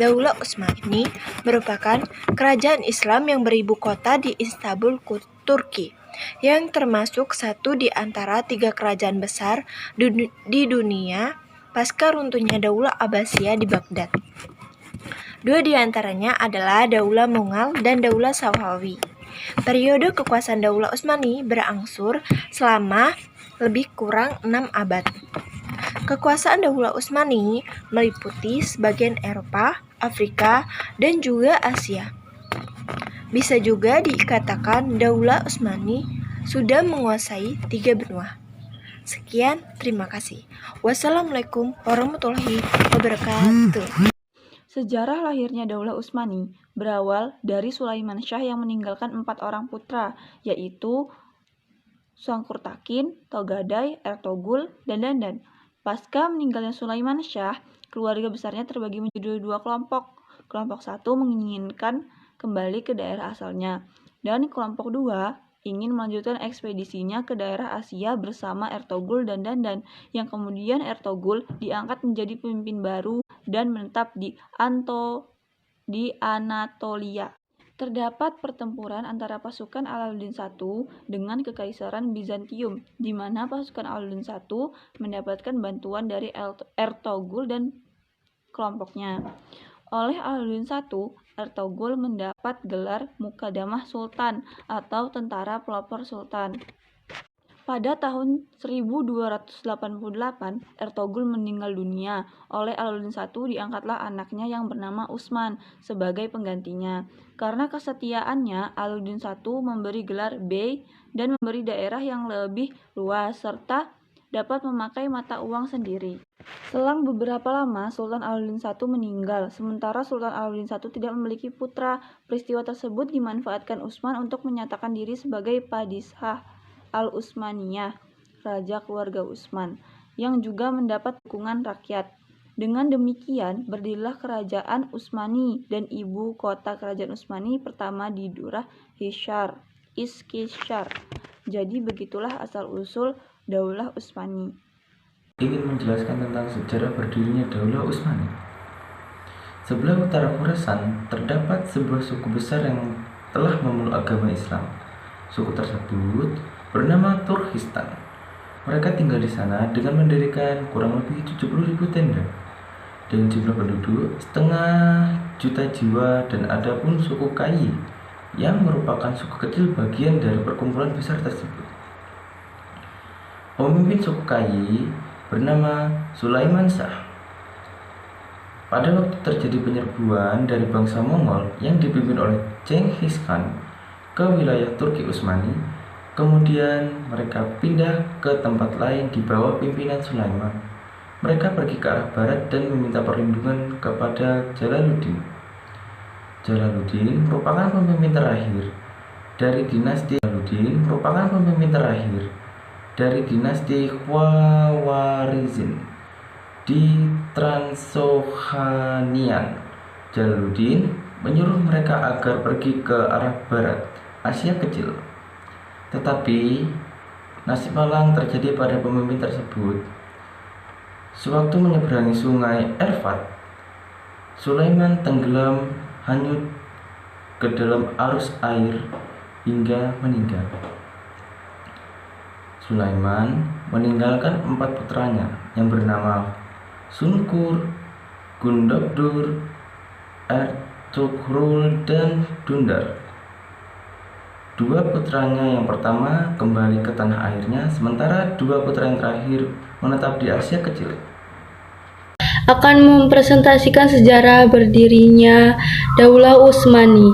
Daulah Utsmani merupakan kerajaan Islam yang beribu kota di Istanbul, Turki, yang termasuk satu di antara 3 kerajaan besar di dunia pasca runtuhnya Daulah Abbasiyah di Baghdad. 2 di antaranya adalah Daulah Mughal dan Daulah Safawi. Periode kekuasaan Daulah Utsmani berangsur selama lebih kurang 6 abad. Kekuasaan Daulah Utsmani meliputi sebagian Eropa, Afrika, dan juga Asia. Bisa juga dikatakan Daulah Utsmani sudah menguasai 3 benua. Sekian, terima kasih. Wassalamualaikum warahmatullahi wabarakatuh. Sejarah lahirnya Daulah Utsmani berawal dari Sulaiman Shah yang meninggalkan 4 orang putra, yaitu Sangkurtakin, Togadai, Ertogul, dan Dandan. Pasca meninggalnya Sulaiman Shah, keluarga besarnya terbagi menjadi 2 kelompok. Kelompok 1 menginginkan kembali ke daerah asalnya, dan kelompok 2 ingin melanjutkan ekspedisinya ke daerah Asia bersama Ertogul dan Dandan, yang kemudian Ertogul diangkat menjadi pemimpin baru dan menetap di Anatolia. Terdapat pertempuran antara pasukan Alauddin I dengan Kekaisaran Bizantium, di mana pasukan Alauddin I mendapatkan bantuan dari Ertogul dan kelompoknya. Oleh Alauddin I, Ertogul mendapat gelar Mukadamah Sultan atau Tentara Pelopor Sultan. Pada tahun 1288, Ertogul meninggal dunia. Oleh Alauddin I diangkatlah anaknya yang bernama Utsman sebagai penggantinya. Karena kesetiaannya, Alauddin I memberi gelar Bey dan memberi daerah yang lebih luas serta dapat memakai mata uang sendiri. Selang beberapa lama, Sultan Alauddin I meninggal, sementara Sultan Alauddin I tidak memiliki putra. Peristiwa tersebut dimanfaatkan Utsman untuk menyatakan diri sebagai Padishah Al-Utsmaniyah, raja keluarga Utsman, yang juga mendapat dukungan rakyat. Dengan demikian, berdirilah kerajaan Utsmani dan ibu kota kerajaan Utsmani pertama di Durrah Iskishar. Jadi begitulah asal-usul Daulah Utsmani. Ingin menjelaskan tentang sejarah berdirinya Daulah Utsmani. Sebelah utara Khorasan terdapat sebuah suku besar yang telah memeluk agama Islam. Suku tersebut bernama Turkistan. Mereka tinggal di sana dengan mendirikan kurang lebih 70.000 tenda dan jumlah penduduk 500.000 jiwa, dan ada pun suku Kai yang merupakan suku kecil bagian dari perkumpulan besar tersebut. Pemimpin suku Kai bernama Sulaiman Shah. Pada waktu terjadi penyerbuan dari bangsa Mongol yang dipimpin oleh Genghis Khan ke wilayah Turki Utsmani, kemudian mereka pindah ke tempat lain di bawah pimpinan Sulaiman. Mereka pergi ke arah barat dan meminta perlindungan kepada Jalaluddin. Jalaluddin merupakan pemimpin terakhir dari dinasti Khwarizm di Transoxanian. Jalaluddin menyuruh mereka agar pergi ke arah barat, Asia Kecil. Tetapi nasib malang terjadi pada pemimpin tersebut. Sewaktu menyeberangi sungai Erfat, Sulaiman tenggelam hanyut ke dalam arus air hingga meninggal. Sulaiman meninggalkan 4 putranya yang bernama Sunkur, Gundabdur, Ertugrul, dan Dundar. 2 putranya yang pertama kembali ke tanah airnya, sementara 2 putra yang terakhir menetap di Asia Kecil. Akan mempresentasikan sejarah berdirinya Daulah Utsmani.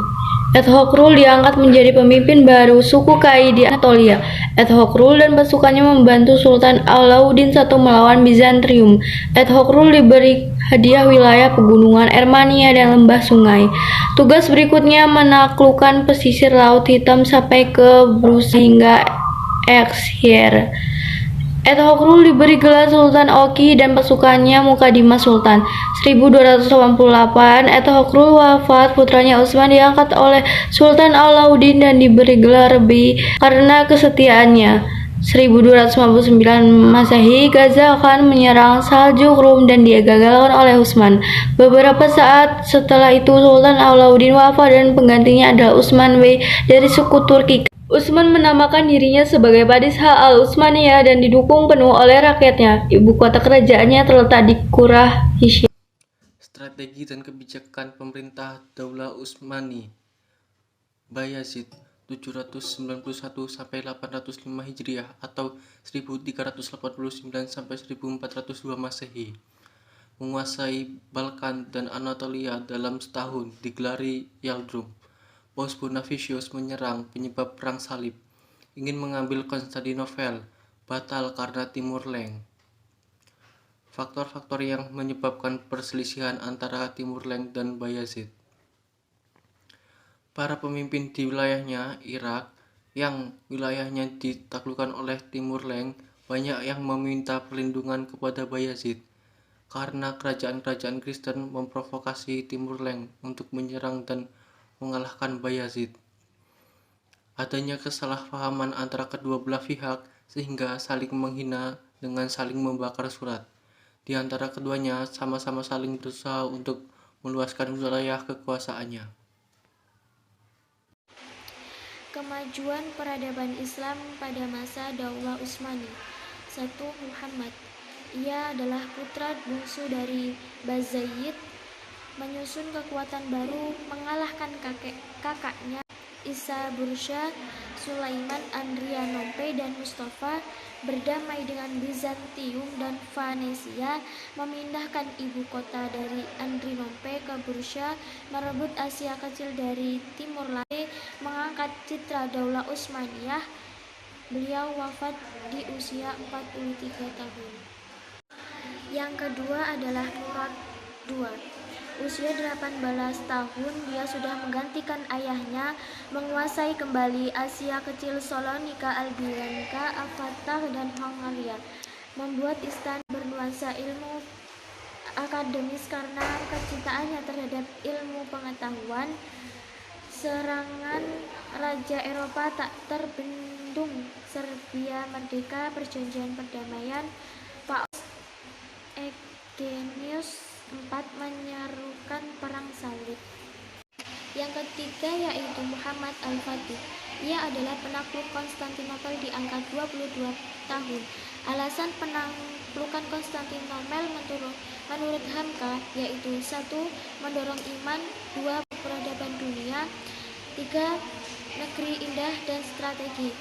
Ertugrul diangkat menjadi pemimpin baru suku Kai di Anatolia. Ertugrul dan pasukannya membantu Sultan Alauddin I melawan Bizantium. Ertugrul diberi hadiah wilayah pegunungan Armenia dan lembah sungai. Tugas berikutnya menaklukkan pesisir Laut Hitam sampai ke Brus hingga Exir. Ertugrul diberi gelar Sultan Oki dan pasukannya Mukadimah Sultan. 1288, Ertugrul wafat, putranya Utsman diangkat oleh Sultan Alauddin dan diberi gelar Bey karena kesetiaannya. 1259 Masehi, Gaza akan menyerang Saljuk Rum dan digagalkan oleh Utsman. Beberapa saat setelah itu Sultan Alauddin wafat dan penggantinya adalah Utsman W dari suku Turki. Utsman menamakan dirinya sebagai Padishah Al-Utsmaniyah dan didukung penuh oleh rakyatnya. Ibu kota kerajaannya terletak di Qurrah Hisham. Strategi dan kebijakan pemerintah Daulah Utsmani Bayazid 791 sampai 805 Hijriah atau 1389 sampai 1402 Masehi. Menguasai Balkan dan Anatolia dalam setahun, digelari Yaldrum. Paus Bonavicius menyerang penyebab perang salib, ingin mengambil Konstantinopel, batal karena Timur Leng. Faktor-faktor yang menyebabkan perselisihan antara Timur Leng dan Bayazid. Para pemimpin di wilayahnya, Irak, yang wilayahnya ditaklukkan oleh Timur Leng, banyak yang meminta perlindungan kepada Bayazid, karena kerajaan-kerajaan Kristen memprovokasi Timur Leng untuk menyerang dan mengalahkan Bayazid. Adanya kesalahpahaman antara kedua belah pihak, sehingga saling menghina dengan saling membakar surat. Di antara keduanya sama-sama saling berusaha untuk meluaskan wilayah kekuasaannya. Kemajuan peradaban Islam pada masa Daulah Utsmani. 1. Muhammad. Ia adalah putra bungsu dari Bayazid, menyusun kekuatan baru, mengalahkan kakaknya Isa Bursa, Sulaiman Andrianopel dan Mustafa, berdamai dengan Bizantium dan Venesia, memindahkan ibu kota dari Andrianopel ke Bursa, merebut Asia Kecil dari Timur Leste, mengangkat citra Daulah Utsmaniyah. Beliau wafat di usia 43 tahun. Yang kedua adalah Murad II. Usia 18 tahun, dia sudah menggantikan ayahnya, menguasai kembali Asia Kecil, Salonika, Albianka, Afatah, dan Hongaria, membuat istana bernuansa ilmu akademis karena kecintaannya terhadap ilmu pengetahuan. Serangan Raja Eropa tak terbendung, Serbia merdeka, perjanjian perdamaian. Paus Eugenius IV menyerukan perang salib. Yang ketiga yaitu Muhammad Al-Fatih. Ia adalah penakluk Konstantinopel di angka 22 tahun. Alasan penaklukan Konstantinopel menurut Hamka yaitu 1. Mendorong iman, 2. Peradaban dunia, 3. Negeri indah dan strategi.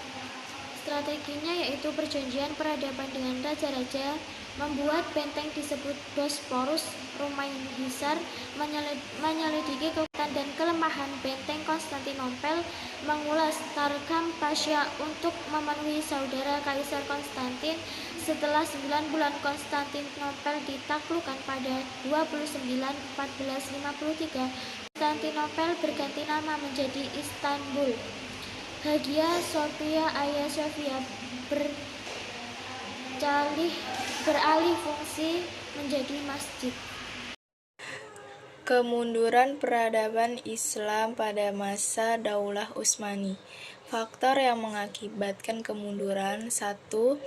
Strateginya yaitu perjanjian peradaban dengan raja-raja, membuat benteng disebut Bosporus, Rumaihisar, menyelidiki kekuatan dan kelemahan benteng Konstantinopel, mengulas Tarkam Pasha untuk memenuhi saudara Kaisar Konstantin. Setelah 9 bulan Konstantinopel ditaklukkan pada 29/1453, Konstantinopel berganti nama menjadi Istanbul. Hagia Sophia Hagia Sophia beralih fungsi menjadi masjid. Kemunduran peradaban Islam pada masa Daulah Utsmani. Faktor yang mengakibatkan kemunduran: 1.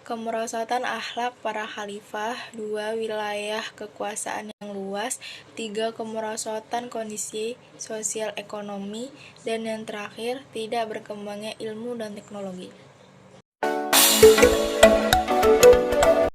Kemerosotan akhlak para khalifah, 2. Wilayah kekuasaan yang luas, 3. Kemerosotan kondisi sosial ekonomi, dan yang terakhir, tidak berkembangnya ilmu dan teknologi.